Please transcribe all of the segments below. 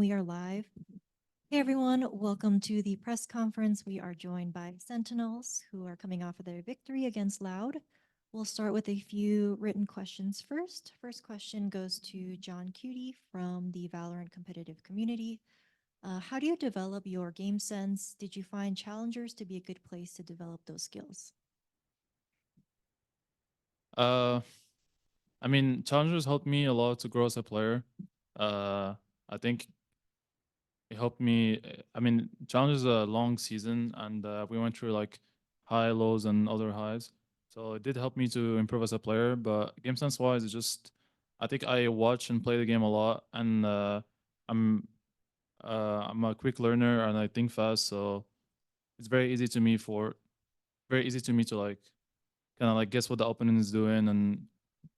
we are live. Hey everyone, welcome to the press conference. We are joined by Sentinels, who are coming off of their victory against Loud. We'll start with a few written questions first. First question goes to John Cutie from the Valorant competitive community. How do you develop your game sense? Did you find challengers to be a good place to develop those skills? I mean, challengers helped me a lot to grow as a player. I think it helped me. I mean, challengers is a long season, and we went through like high lows and other highs. So it did help me to improve as a player. But game sense wise, it's just I think I watch and play the game a lot, and I'm I'm a quick learner and I think fast. So it's very easy to me to like kind of like guess what the opponent is doing and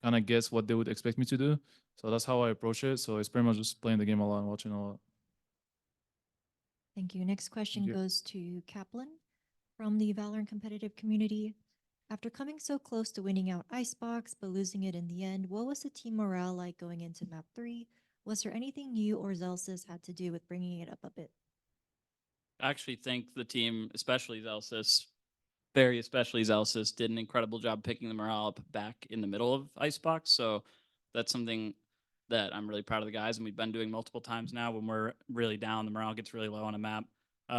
kind of guess what they would expect me to do. So that's how I approach it. So it's pretty much just playing the game a lot and watching a lot. Thank you. Next question you. goes to Kaplan from the Valorant competitive community. After coming so close to winning out Icebox but losing it in the end, what was the team morale like going into map 3? Was there anything you or Zelsis had to do with bringing it up a bit? I actually think the team, especially Zelsis, did an incredible job picking the morale up back in the middle of Icebox. So that's something that I'm really proud of the guys, and we've been doing multiple times now. When we're really down, the morale gets really low on a map.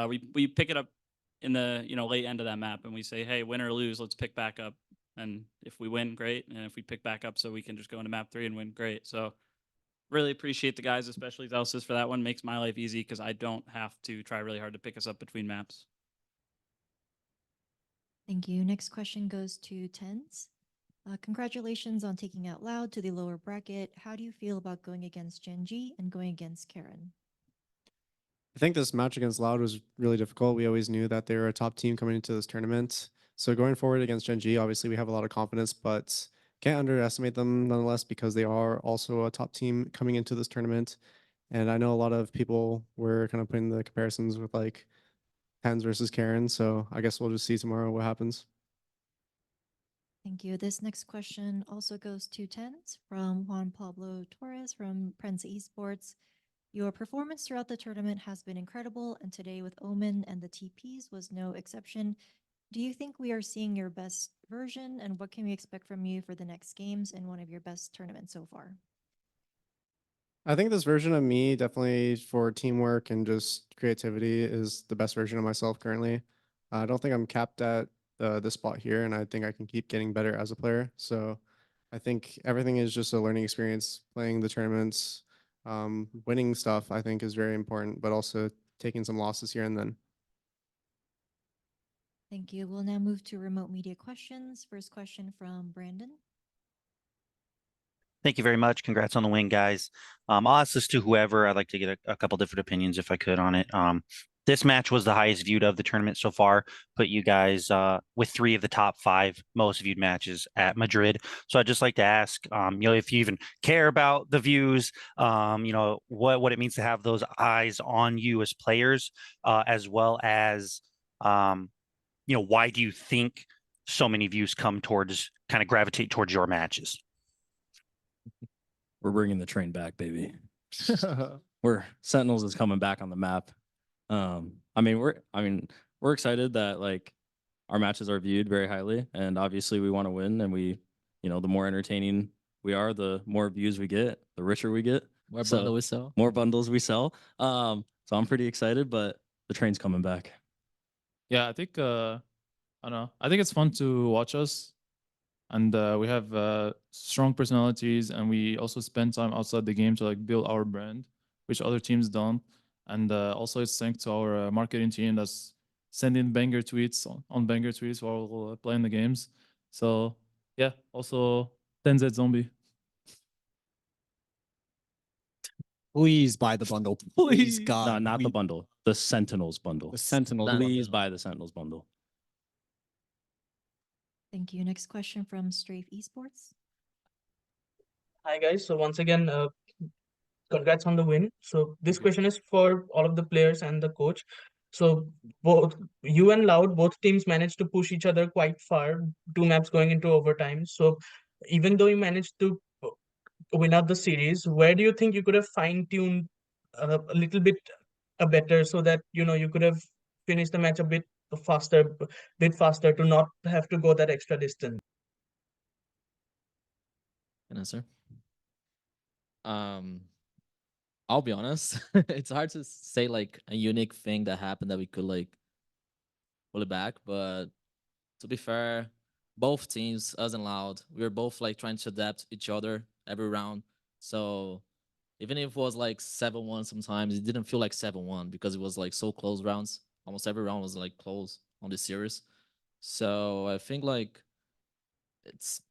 We pick it up in the late end of that map, and we say, hey, win or lose, let's pick back up. And if we win, great. And if we pick back up, so we can just go into map 3 and win, great. So really appreciate the guys, especially Zelsis, for that one. Makes my life easy because I don't have to try really hard to pick us up between maps. Thank you. Next question goes to Tens. Congratulations on taking out Loud to the lower bracket. How do you feel about going against Genji and going against Karen? I think this match against Loud was really difficult. We always knew that they were a top team coming into this tournament. So going forward against Genji, obviously we have a lot of confidence, but can't underestimate them nonetheless because they are also a top team coming into this tournament. And I know a lot of people were kind of putting the comparisons with like Tens versus Karen. So I guess we'll just see tomorrow what happens. Thank you. This next question also goes to Tens from Juan Pablo Torres from Prensa Esports. Your performance throughout the tournament has been incredible, and today with Omen and the TPs was no exception. Do you think we are seeing your best version, and what can we expect from you for the next games in one of your best tournaments so far? I think this version of me, definitely for teamwork and just creativity, is the best version of myself currently. I don't think I'm capped at this spot here, and I think I can keep getting better as a player. So I think everything is just a learning experience. Playing the tournaments, winning stuff, I think is very important, but also taking some losses here and then. Thank you. We'll now move to remote media questions. First question from Brandon. Thank you very much. Congrats on the win, guys. I'll ask this to whoever. I'd like to get a couple different opinions if I could on it. This match was the highest viewed of the tournament so far, put you guys with 3 of the top 5 most viewed matches at Madrid. So I'd just like to ask, if you even care about the views, what it means to have those eyes on you as players, as well as, why do you think so many views kind of gravitate towards your matches? We're bringing the train back, baby. Sentinels is coming back on the map. We're excited that like our matches are viewed very highly, and obviously we want to win. And the more entertaining we are, the more views we get, the richer we get. More bundles we sell. More bundles we sell. So I'm pretty excited, but the train's coming back. Yeah, I think I don't know. I think it's fun to watch us. And we have strong personalities, and we also spend time outside the game to like build our brand, which other teams don't. And also it's thanks to our marketing team that's sending banger tweets on banger tweets while playing the games. So yeah, also 10Z Zombie. Please buy the bundle. Please, God. No, not the bundle. The Sentinels bundle. The Sentinels. Please buy the Sentinels bundle. Thank you. Next question from Strafe Esports. Hi guys. So once again, congrats on the win. So this question is for all of the players and the coach. So both you and Loud, both teams managed to push each other quite far, 2 maps going into overtime. So even though you managed to win out the series, where do you think you could have fine-tuned a little bit better, so that you could have finished the match a bit faster to not have to go that extra distance? Can I answer? I'll be honest. It's hard to say like a unique thing that happened that we could like pull it back. But to be fair, both teams, us and Loud, we were both like trying to adapt each other every round. So even if it was like 7-1 sometimes, it didn't feel like 7-1 because it was like so close rounds. Almost every round was like close on this series. So I think like it's,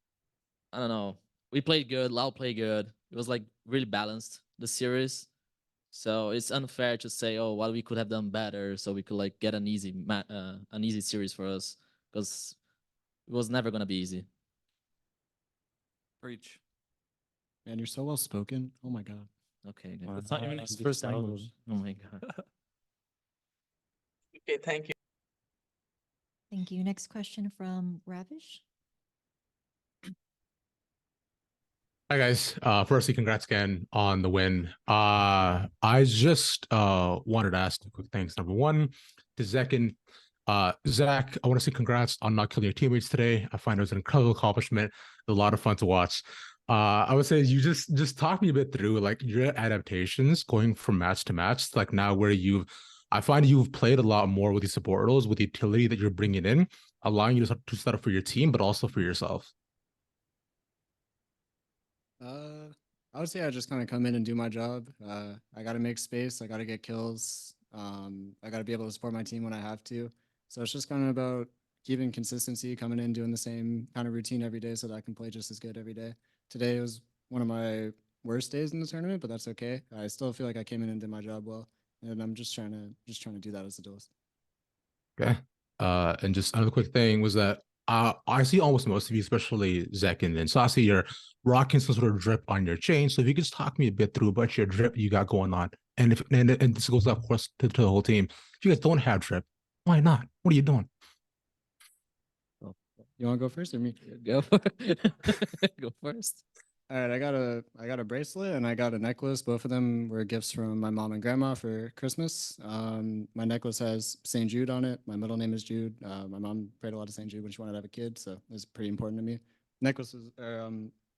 I don't know. We played good, Loud played good. It was like really balanced, the series. So it's unfair to say, oh, well, we could have done better, so we could like get an easy series for us, because it was never gonna be easy. Preach. Man, you're so well spoken. Oh my god. Okay, good. Wow. It's not even his Get first started. language. Oh my god. Okay, thank you. Thank you. Next question from Ravish. Hi guys. Firstly, congrats again on the win. I just wanted to ask two quick things. Number one, to Zach and Zach, I want to say congrats on not killing your teammates today. I find it was an incredible accomplishment. A lot of fun to watch. I would say you just talk me a bit through like your adaptations going from match to match, like now where I find you've played a lot more with the support roles, with the utility that you're bringing in, allowing you to set up for your team, but also for yourself. I would say I just kind of come in and do my job. I got to make space. I got to get kills. I got to be able to support my team when I have to. So it's just kind of about keeping consistency, coming in, doing the same kind of routine every day so that I can play just as good every day. Today was one of my worst days in the tournament, but that's okay. I still feel like I came in and did my job well, and I'm just trying to do that as a duelist. Okay. And just another quick thing was that I see almost most of you, especially Zek and Saucy, you're rocking some sort of drip on your chain. So if you could just talk me a bit through about your drip you got going on, and this goes of course to the whole team. If you guys don't have drip, why not? What are you doing? You want to go first or me? Go. Go first. All right, I got a bracelet and I got a necklace. Both of them were gifts from my mom and grandma for Christmas. My necklace has St. Jude on it. My middle name is Jude. My mom prayed a lot to St. Jude when she wanted to have a kid, so it's pretty important to me.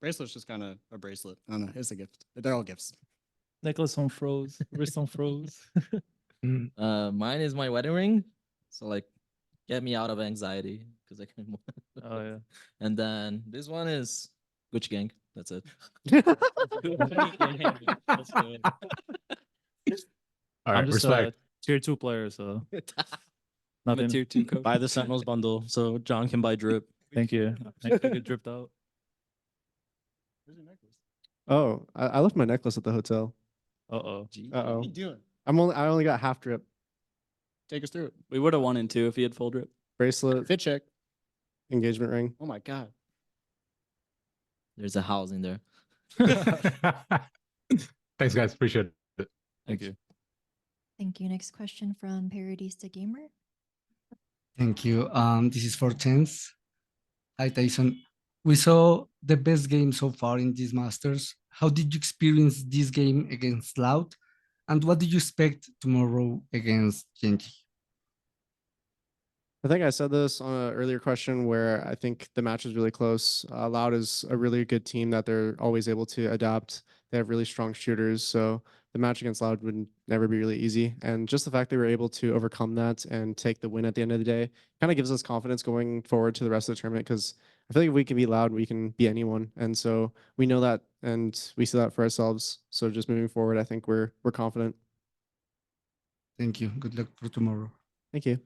Bracelet's just kind of a bracelet. I don't know. It's a gift. They're all gifts. Necklace on froze, wrist on froze. Mine is my wedding ring. So like, get me out of anxiety because I can. Oh yeah. And then this one is Gucci Gang. That's it. All I'm right, just respect. a tier 2 player, so I'm a nothing. tier 2 coach. Buy the Sentinels bundle so John can buy drip. Thank you. Thank you. Get dripped out. Where's your necklace? Oh, I left my necklace at the hotel. Uh-oh. Uh-oh. What are you doing? I only got half drip. Take us through it. We would have won in 2 if he had full drip. Bracelet, Fit check. engagement ring. Oh my god. There's a house in there. Thanks, guys. Appreciate it. Thank you. Thank you. Next question from Paradista Gamer. Thank you. This is for Chance. Hi, Tyson. We saw the best game so far in these Masters. How did you experience this game against Loud? And what do you expect tomorrow against Genji? I think I said this on an earlier question where I think the match is really close. Loud is a really good team that they're always able to adapt. They have really strong shooters, so the match against Loud would never be really easy. And just the fact they were able to overcome that and take the win at the end of the day kind of gives us confidence going forward to the rest of the tournament, because I feel like if we can be Loud, we can be anyone. And so we know that and we see that for ourselves. So just moving forward, I think we're confident. Thank you. Good luck for tomorrow. Thank you.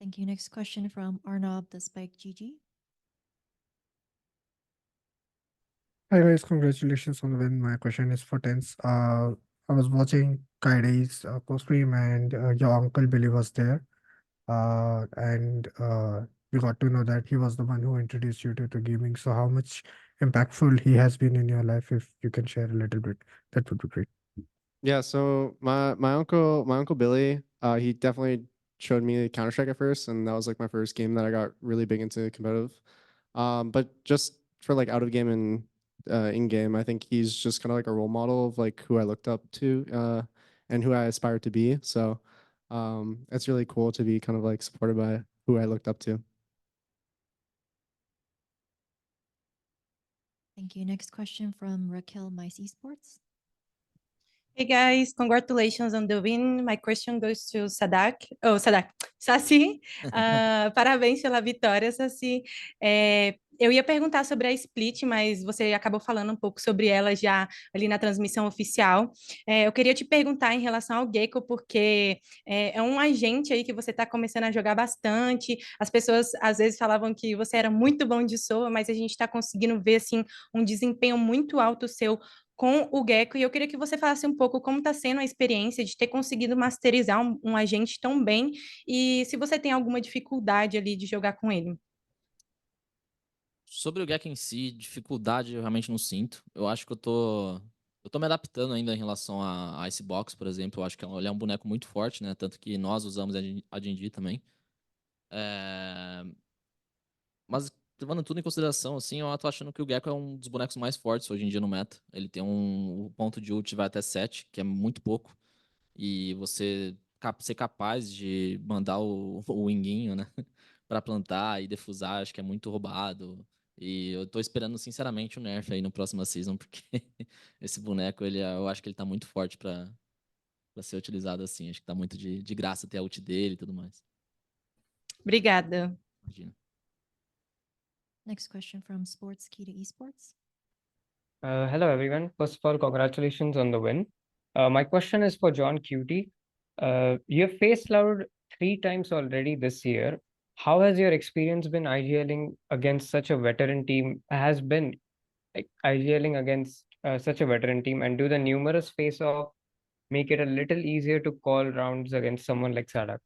Thank you. Next question from Arnob the Spike GG. Hi guys, congratulations on the win. My question is for Tense. I was watching Kaide's co-stream and your uncle Billy was there. And we got to know that he was the one who introduced you to gaming. So how much impactful he has been in your life, if you can share a little bit, that would be great. Yeah, so my uncle Billy, he definitely showed me Counter-Strike at first, and that was like my first game that I got really big into competitive. But just for like out of game and in game. I think he's just kind of like a role model of like who I looked up to and who I aspire to be. So it's really cool to be kind of like supported by who I looked up to. Thank you. Next question from Raquel Mice Esports. Hey guys, congratulations on the win. My question goes to Saci. Parabéns pela vitória, Saci. Eu ia perguntar sobre a Split, mas você acabou falando um pouco sobre ela já ali na transmissão oficial. Eu queria te perguntar em relação ao Gecko, porque é um agente aí que você está começando a jogar bastante. As pessoas às vezes falavam que você era muito bom de solo, mas a gente está conseguindo ver assim um desempenho muito alto seu com o Gecko, e eu queria que você falasse um pouco como está sendo a experiência de ter conseguido masterizar um agente tão bem, e se você tem alguma dificuldade ali de jogar com ele. Sobre o Gek em si, dificuldade eu realmente não sinto. Eu acho que eu tô me adaptando ainda em relação a Icebox, por exemplo. Eu acho que ele é um boneco muito forte, né? Tanto que nós usamos a Genji também. É, Mas levando tudo em consideração, assim, eu tô achando que o Gecko é um dos bonecos mais fortes hoje em dia no meta. Ele tem o ponto de ult vai até 7, que é muito pouco. E você ser capaz de mandar o winguinho, né? Pra plantar e defusar, acho que é muito roubado. E eu tô esperando, sinceramente, o nerf aí no próximo season, porque esse boneco, eu acho que ele tá muito forte pra ser utilizado assim. Acho que tá muito de graça ter a ult dele e tudo mais. Obrigada. Imagina. Next question from Sports Key to Esports. Hello, everyone. First of all, congratulations on the win. My question is for John QT. You have faced Loud 3 times already this year. How has your experience been IGLing against such a veteran team? Has been like IGLing against such a veteran team, and do the numerous face-off make it a little easier to call rounds against someone like Sadak?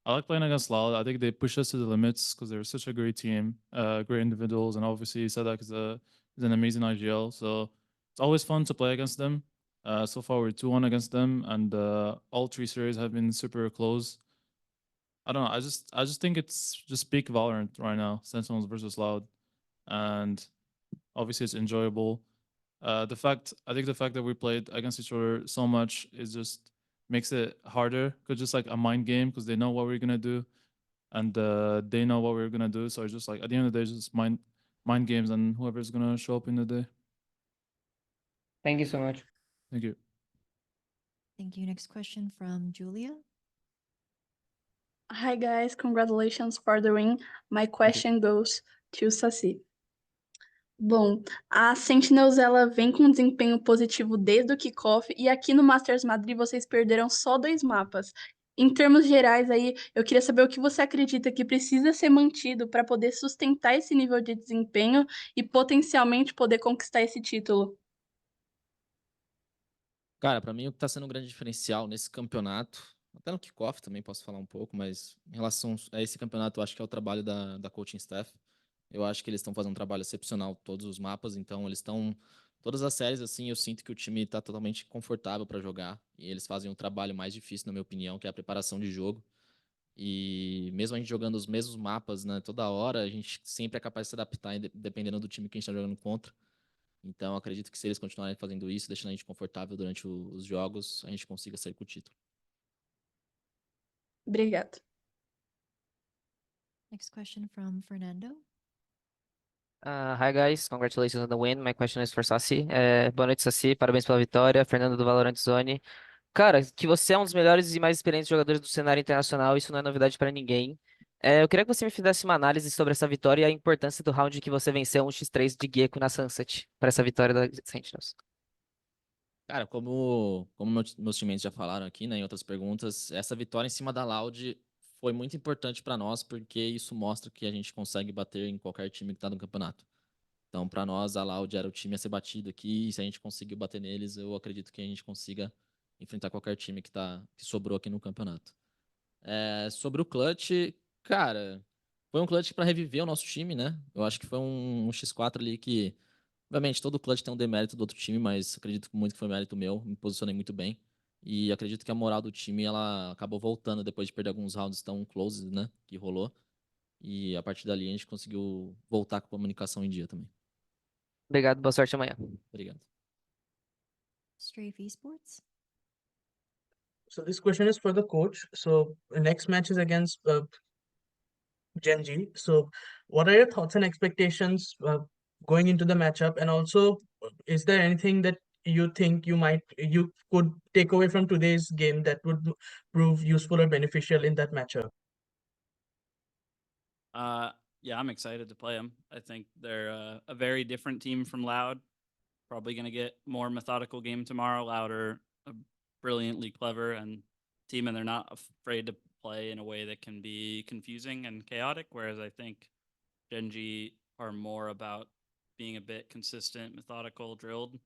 I like playing against Loud. I think they push us to the limits because they're such a great team, great individuals, and obviously Sadak is an amazing IGL. So it's always fun to play against them. So far we're 2-1 against them, and all 3 series have been super close. I don't know. I just think it's just peak Valorant right now, Sentinels versus Loud, and obviously it's enjoyable. I think the fact that we played against each other so much is just makes it harder because just like a mind game because they know what we're gonna do, and they know what we're gonna do. So it's just like at the end of the day, it's just mind games and whoever's gonna show up in the day. Thank you so much. Thank you. Thank you. Next question from Julia. Hi guys, congratulations for the win. My question goes to Saci. Bom, a Sentinels ela vem com um desempenho positivo desde o kickoff e aqui no Masters Madrid vocês perderam só 2 mapas. Em termos gerais aí, eu queria saber o que você acredita que precisa ser mantido para poder sustentar esse nível de desempenho e potencialmente poder conquistar esse título. Cara, pra mim o que tá sendo um grande diferencial nesse campeonato, até no kickoff também posso falar um pouco, mas em relação a esse campeonato, eu acho que é o trabalho da coaching staff. Eu acho que eles estão fazendo um trabalho excepcional todos os mapas, então eles estão todas as séries assim, eu sinto que o time tá totalmente confortável para jogar e eles fazem um trabalho mais difícil, na minha opinião, que é a preparação de jogo. E mesmo a gente jogando os mesmos mapas, né, toda hora, a gente sempre é capaz de se adaptar dependendo do time que a gente tá jogando contra. Então, acredito que se eles continuarem fazendo isso, deixando a gente confortável durante os jogos, a gente consiga sair com o título. Obrigada. Next question from Fernando. Hi guys, congratulations on the win. My question is for Saci. Boa noite, Saci. Parabéns pela vitória. Fernando do Valorant Zone. Cara, que você é um dos melhores e mais experientes jogadores do cenário internacional, isso não é novidade pra ninguém. Eu queria que você me fizesse uma análise sobre essa vitória e a importância do round que você venceu um x3 de Gecko na Sunset para essa vitória da Sentinels. Cara, como meus teammates já falaram aqui, né, em outras perguntas, essa vitória em cima da Loud foi muito importante pra nós, porque isso mostra que a gente consegue bater em qualquer time que tá no campeonato. Então, pra nós, a Loud era o time a ser batido aqui, e se a gente conseguiu bater neles, eu acredito que a gente consiga enfrentar qualquer time que sobrou aqui no campeonato. Sobre o clutch, cara, foi um clutch pra reviver o nosso time, né? Eu acho que foi um X4 ali que, obviamente, todo clutch tem um demérito do outro time, mas acredito muito que foi mérito meu, me posicionei muito bem. E acredito que a moral do time, ela acabou voltando depois de perder alguns rounds tão close, né, que rolou. E a partir dali a gente conseguiu voltar com a comunicação em dia também. Obrigado, boa sorte amanhã. Obrigado. Strafe Esports. So this question is for the coach. So the next match is against Gen G. So what are your thoughts and expectations going into the matchup? And also, is there anything that you think you could take away from today's game that would prove useful or beneficial in that matchup? Yeah, I'm excited to play them. I think they're a very different team from Loud. Probably going to get more methodical game tomorrow. Loud are a brilliantly clever and team, and they're not afraid to play in a way that can be confusing and chaotic. Whereas I think Gen G are more about being a bit consistent, methodical, drilled.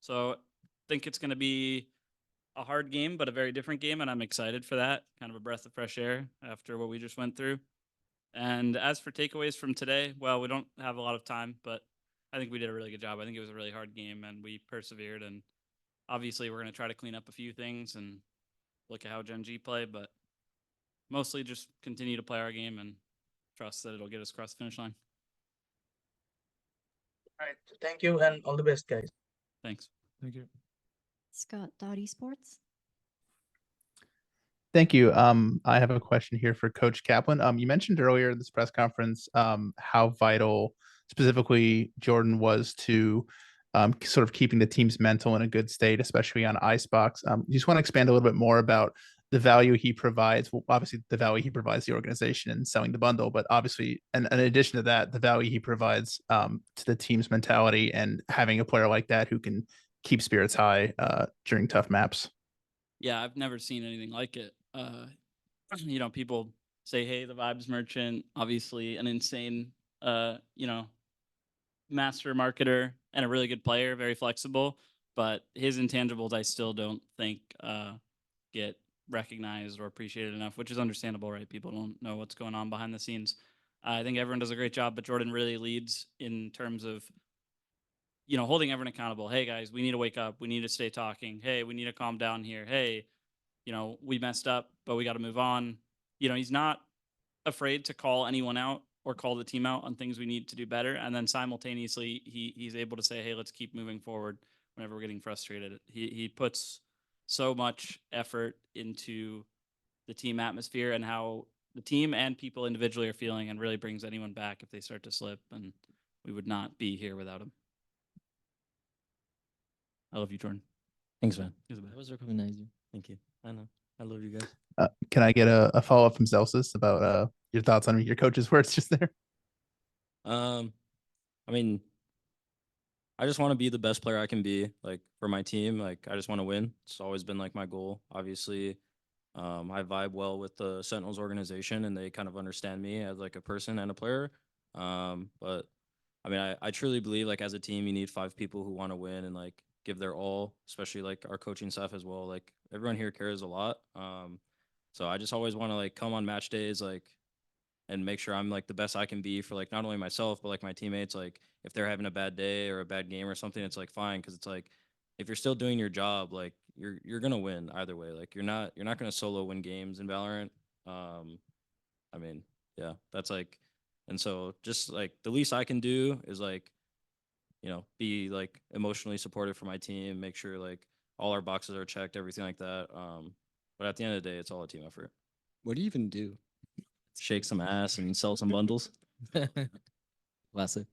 So I think it's going to be a hard game, but a very different game, and I'm excited for that. Kind of a breath of fresh air after what we just went through. And as for takeaways from today, well, we don't have a lot of time, but I think we did a really good job. I think it was a really hard game, and we persevered. And obviously, we're going to try to clean up a few things and look at how Gen G play, but mostly just continue to play our game and trust that it'll get us across the finish line. All right. Thank you, and all the best, guys. Thanks. Thank you. Scott Esports. Thank you. I have a question here for Coach Kaplan. You mentioned earlier in this press conference how vital specifically Jordan was to sort of keeping the team's mental in a good state, especially on Icebox. You just want to expand a little bit more about the value he provides. Well, obviously, the value he provides the organization and selling the bundle, but obviously, and in addition to that, the value he provides to the team's mentality and having a player like that who can keep spirits high during tough maps. Yeah, I've never seen anything like it. You know, people say, hey, the Vibes Merchant, obviously an insane, you know, master marketer and a really good player, very flexible, but his intangibles I still don't think get recognized or appreciated enough, which is understandable, right? People don't know what's going on behind the scenes. I think everyone does a great job, but Jordan really leads in terms of, you know, holding everyone accountable. Hey guys, we need to wake up. We need to stay talking. Hey, we need to calm down here. Hey, you know, we messed up, but we got to move on. You know, he's not afraid to call anyone out or call the team out on things we need to do better. And then simultaneously, he's able to say, hey, let's keep moving forward whenever we're getting frustrated. He puts so much effort into the team atmosphere and how the team and people individually are feeling, and really brings anyone back if they start to slip. And we would not be here without him. I love you, Jordan. Thanks, man. He's the I best. was recognize you. Thank you. I know. I love you guys. Can I get a follow-up from Celsius about your thoughts on your coach's words just there? I mean, I just want to be the best player I can be, like, for my team. Like, I just want to win. It's always been like my goal. Obviously, I vibe well with the Sentinels organization, and they kind of understand me as like a person and a player. But I mean, I truly believe, like, as a team, you need 5 people who want to win and like give their all, especially like our coaching staff as well. Like, everyone here cares a lot. So I just always want to like come on match days, like, and make sure I'm like the best I can be for like not only myself but like my teammates. Like, if they're having a bad day or a bad game or something, it's like fine, because it's like if you're still doing your job, like you're gonna win either way. Like, you're not gonna solo win games in Valorant. I mean, yeah, that's like, and so just like the least I can do is like, you know, be like emotionally supportive for my team, make sure like all our boxes are checked, everything like that. But at the end of the day, it's all a team effort. What do you even do? Shake some ass and sell some bundles. Classic.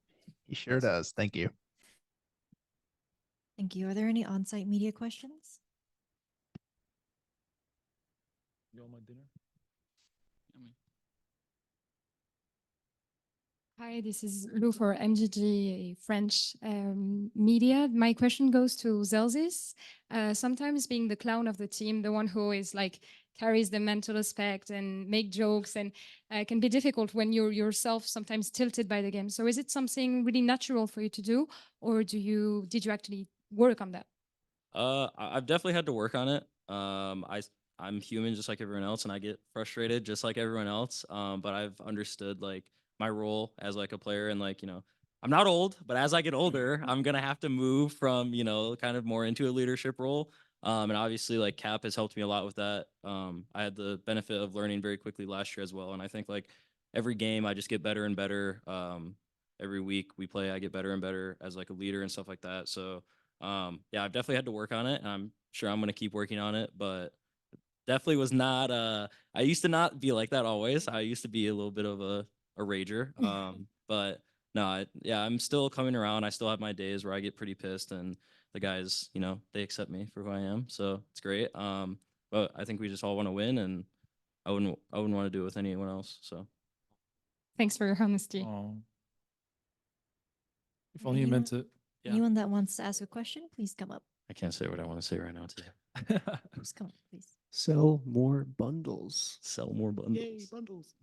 He sure does. Thank you. Thank you. Are there any on-site media questions? You want my dinner? Hi, this is Lou for MGG French media. My question goes to Zelzis. Sometimes being the clown of the team, the one who is like carries the mental aspect and make jokes, and can be difficult when you're yourself sometimes tilted by the game. So is it something really natural for you to do, or did you actually work on that? I've definitely had to work on it. I'm human just like everyone else, and I get frustrated just like everyone else. But I've understood like my role as like a player, and like, you know, I'm not old, but as I get older, I'm gonna have to move from, you know, kind of more into a leadership role. And obviously like Cap has helped me a lot with that. I had the benefit of learning very quickly last year as well, and I think like every game I just get better and better. Every week we play, I get better and better as like a leader and stuff like that. So yeah, I've definitely had to work on it, and I'm sure I'm gonna keep working on it, but definitely was not I used to not be like that always. I used to be a little bit of a rager. But no, yeah, I'm still coming around. I still have my days where I get pretty pissed, and the guys, you know, they accept me for who I am. So it's great. But I think we just all want to win, and I wouldn't want to do it with anyone else. So Thanks for your honesty. Oh, if Right, only you meant it. yeah. Anyone that wants to ask a question, please come up. I can't say what I want to say right now today. Just come up, please. Sell more bundles. Sell more bundles. Yay, bundles.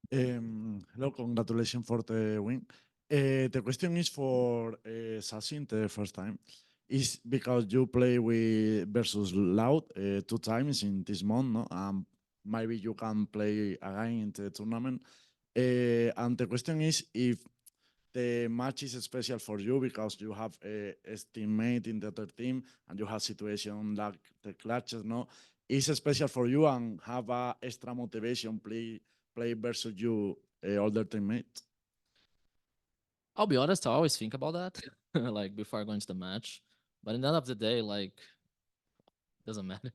Hello, congratulations for the win. The question is for Sassin the first time. Is because you play with versus Loud 2 times in this month, no? Maybe you can play again in the tournament. And the question is if the match is special for you because you have a teammate in the other team and you have situation like the clutches, no? Is special for you and have a extra motivation play versus you older teammate? I'll be honest, I always think about that, like before I go into the match. But at the end of the day, like, doesn't matter.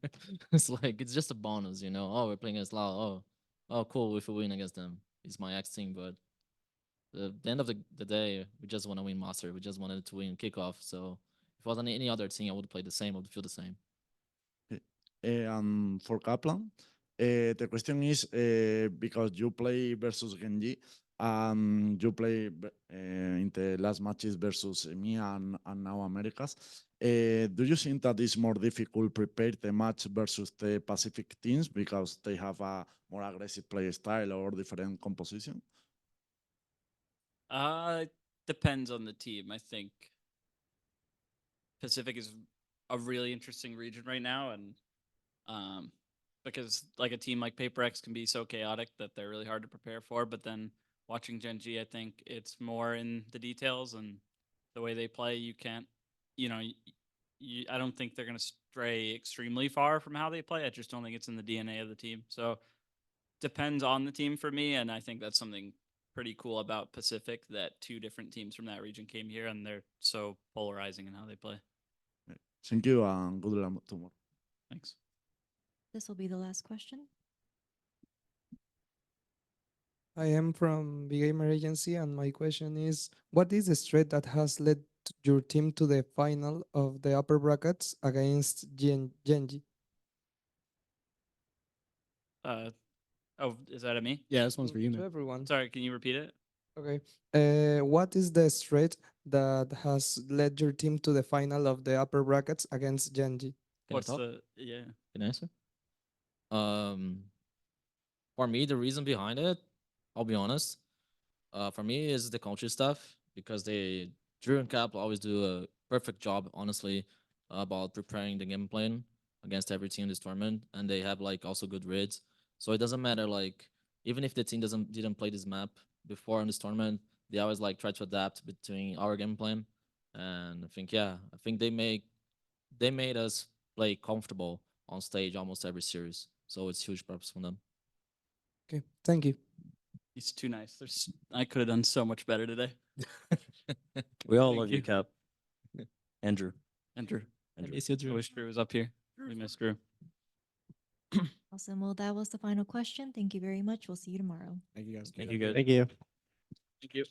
It's like it's just a bonus, you know. Oh, we're playing against Lao. Oh, cool. If we win against them, it's my ex team. But at the end of the day, we just want to win Master. We just wanted to win kickoff. So if it wasn't any other team, I would play the same. I would feel the same. And for Kaplan, the question is because you play versus Genji and you play in the last matches versus me and now Americas. Do you think that it's more difficult prepare the match versus the Pacific teams because they have a more aggressive play style or different composition? Depends on the team. I think Pacific is a really interesting region right now, and because like a team like Paper X can be so chaotic that they're really hard to prepare for. But then watching Genji, I think it's more in the details and the way they play. You can't, you know, I don't think they're going to stray extremely far from how they play. I just don't think it's in the DNA of the team. So depends on the team for me, and I think that's something pretty cool about Pacific that 2 different teams from that region came here and they're so polarizing in how they play. Thank you and good luck tomorrow. Thanks. This will be the last question. I am from Big Gamer Agency, and my question is, what is the strat that has led your team to the final of the upper brackets against Genji? Oh, is that at me? Yeah, this one's for you, To man. everyone. Sorry, can you repeat it? Okay. What is the strat that has led your team to the final of the upper brackets against Genji? What's talk? yeah? Can I answer? For me, the reason behind it, I'll be honest. For me, is the culture stuff because Drew and Cap always do a perfect job, honestly, about preparing the game plan against every team in this tournament, and they have like also good reads. So it doesn't matter like even if the team didn't play this map before in this tournament, they always like try to adapt between our game plan. And I think they made us play comfortable on stage almost every series. So it's huge props from them. Okay, thank you. He's too nice. I could have done so much better today. We all Thank love you, Cap. Andrew. Andrew. I miss you, Drew. I wish Drew was up here. We miss Drew. Awesome. Well, that was the final question. Thank you very much. We'll see you tomorrow. Thank you guys. Thank you, guys. Thank you. Thank you.